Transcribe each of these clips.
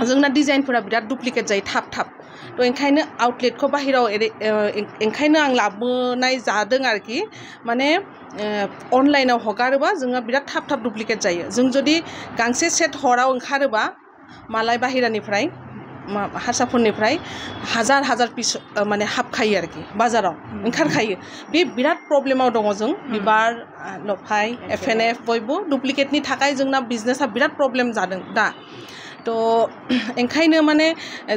जोंना डिजाइनफोरा बिराद डुप्लिकेट जायो थाब थाब तो ओंखायनो आउटलेटखौ बाहेराव ओंखायनो आं लाबोनाय जादों आरोखि माने अनलाइनाव हगारोबा जोंहा बिराद थाब थाब डुप्लिकेट जायो जों जुदि गांसे सेट हराव ओंखारोबा मालाय बाहेरानिफ्राय हारसाफोरनिफ्राय हाजार पिस माने हाबखायो आरोखि बाजाराव ओंखारखायो बे बिराद प्रब्लेमाव दङ जों बिबार लफाय FNF बयबो डुप्लिकेटनि थाखाय जोंना बिजनेसा बिराद प्रब्लेम जादों दा तो ओंखायनो माने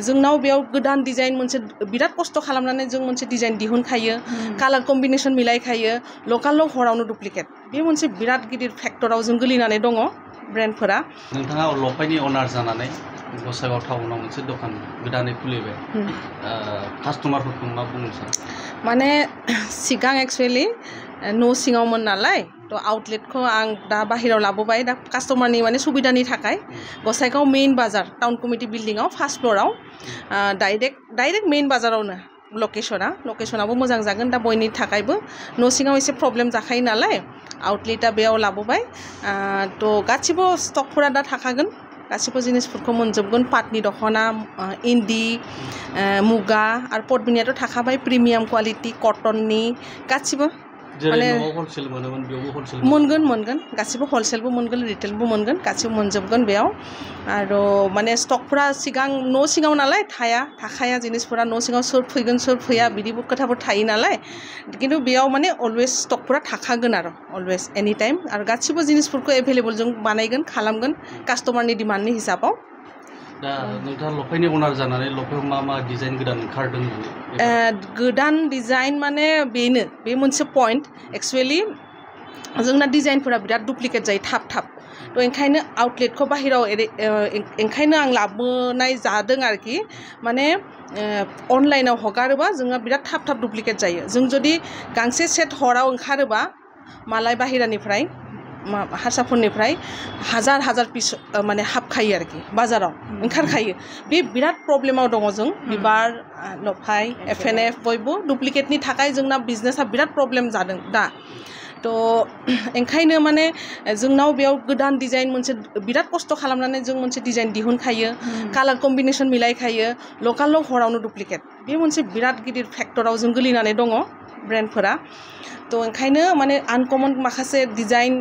जोंनाव बेयाव गोदान डिजाइन मोनसे बिराद खस्थ' खालामनानै जों मोनसे डिजाइन दिहुनखायो कालार कम्बिनेसन मिलायखायो लकाल हरावनो डुप्लिकेट बे मोनसे बिराद गिदिर फेक्टराव जों गोलैनानै दङ ब्रेन्डफोरा नोंथाङा लफायनि अनार जानानै गसाइगाव टाउनाव मोनसे दखान गोदानै खुलिबाय कास्टमारफोरखौ मा बुंनो सानो माने सिगां एक्चुअली न' सिङावमोन नालाय तो आउटलेटखौ आं दा बाहेराव लाबोबाय दा कास्टमारनि माने सुबिदानि थाखाय गसाइगाव मेइन बाजार टाउन कमिटि बिल्डिंआव फार्स्ट फ्ल'राव डाइरेक्ट मेइन बाजारावनो लकेशनाबो मोजां जागोन दा बयनि थाखायबो न' सिङाव एसे प्रब्लेम जाखायो नालाय आउटलेटा बेयाव लाबोबाय तो गासिबो स्टकफोरा दा थाखागोन गासिबो जिनिसफोरखौ मोनजोबगोन पाटनि दख'ना इन्दि मुगा आरो पटमिनियाथ' थाखाबाय प्रिमियाम क्वालिटि कटननि गासिबो माने हलसेल मोनोमोन बेयावबो हलसेल मोनगोन गासिबो हलसेलबो मोनगोन रिटेलबो मोनगोन गासिबो मोनजोबगोन बेयाव आरो माने स्टकफोरा सिगां न' सिङाव नालाय थाखाया जिनिसफोरा न' सिङाव सोर फैगोन सोर फैया बिदिबो खोथाफोर थायो नालाय खिन्थु बेयाव माने अलवेज स्टकफोरा थाखागोन आरो अलवेज एनि टाइम आरो गासिबो जिनिसफोरखौ एभेलेबल जों बानायगोन खालामगोन कास्टमारनि डिमान्डनि हिसाबाव दा नोंथाङा लफायनि अनार जानानै लफायाव मा डिजाइन गोदान ओंखारदों गोदान डिजाइन माने बेनो बे मोनसे पइन्ट एक्चुअली जोंना डिजाइनफोरा बिराद डुप्लिकेट जायो थाब थाब तो ओंखायनो आउटलेटखौ बाहेराव ओंखायनो आं लाबोनाय जादों आरोखि माने अनलाइनाव हगारोबा जोंहा बिराद थाब थाब डुप्लिकेट जायो जों जुदि गांसे सेट हराव ओंखारोबा मालाय बाहेरानिफ्राय हारसाफोरनिफ्राय हाजार पिस माने हाबखायो आरोखि बाजाराव ओंखारखायो बे बिराद प्रब्लेमाव दङ जों बिबार लफाय FNF बयबो डुप्लिकेटनि थाखाय जोंना बिजनेसा बिराद प्रब्लेम जादों दा तो ओंखायनो माने जोंनाव बेयाव गोदान डिजाइन मोनसे बिराद खस्थ' खालामनानै जों मोनसे डिजाइन दिहुनखायो कालार कम्बिनेसन मिलायखायो लकाल हरावनो डुप्लिकेट बे मोनसे बिराद गिदिर फेक्टराव जों गोलैनानै दङ ब्रेन्डफोरा तो ओंखायनो माने आनकमन माखासे डिजाइन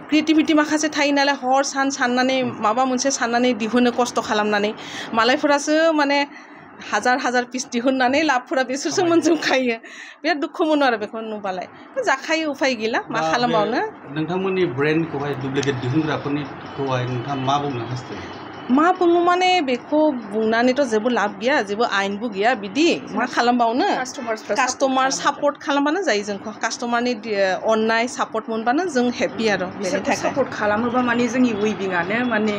क्रिएटिभिटी माखासे थायो नालाय हर सान साननानै माबा मोनसे साननानै दिहुनो खस्थ' खालामनानै मालायफोरासो माने हाजार पिस दिहुननानै लाबफोरा बिसोरसो मोनजोबखायो बिराद दुखु मोनो आरो बेखौ नुबालाय जाखायो उफाय गैला मा खालामबावनो नोंथांमोननि ब्रेन्डखौहाय डुप्लिकेट दिहुनग्राफोरनिखौहाय नोंथाङा मा बुंनो हास्थायो मा बुङो माने बेखौ बुंनानैथ' जेबो लाब गैया जेबो आयेनबो गैया बिदि मा खालामबावनो कास्टमार सापर्ट खालामबानो जायो जोंखौ कास्टमारनि अननाय सापर्ट मोनबानो जों हेपि आरो बेनि थाखाय सापर्ट खालामोबा माने जोंनि वेबिंआनो माने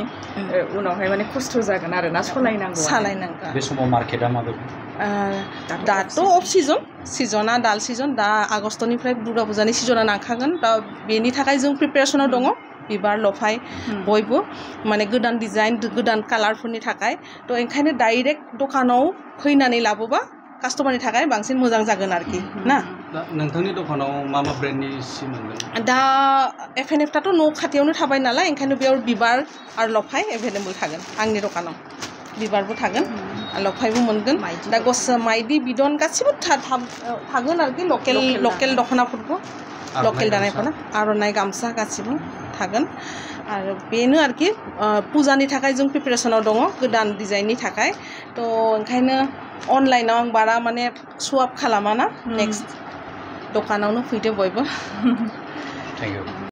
उनावहाय माने खस्थ' जागोन आरो ना सालायनांगौ बे समाव मार्केटआ माबायदि दाथ' अफ सिजना दाल सिजन दा आगस्टनिफ्राय दुर्गा फुजानि सिजना नांखागोन दा बेनि थाखाय जों प्रिपेरेसनाव दङ बिबार लफाय बयबो माने गोदान डिजाइन गोदान कालारफोरनि थाखाय तो ओंखायनो डाइरेक्ट दखानाव फैनानै लाबोबा कास्टमारनि थाखाय बांसिन मोजां जागोन आरोखि ना नोंथांनि दखानाव मा ब्रेन्डनि सि मोनगोन दा FNFआथ' न' खाथियावनो थाबाय नालाय ओंखायनो बेयाव बिबार आरो लफाय एभेलेबल थागोन आंनि दखानाव बिबारबो थागोन लफायबो मोनगोन दा माइदि बिदन गासिबो थागोन आरोखि लकेल दख'नाफोरखौ लकेल दानायफोरा आर'नाइ गामसा गासिबो थागोन आरो बेनो आरोखि फुजानि थाखाय जों प्रिपेरेसनाव दङ गोदान डिजाइननि थाखाय तो ओंखायनो अनलाइनाव आं बारा माने सुवाप खालामा ना नेक्स्ट दखानावनो फैदो बयबो थेंक इउ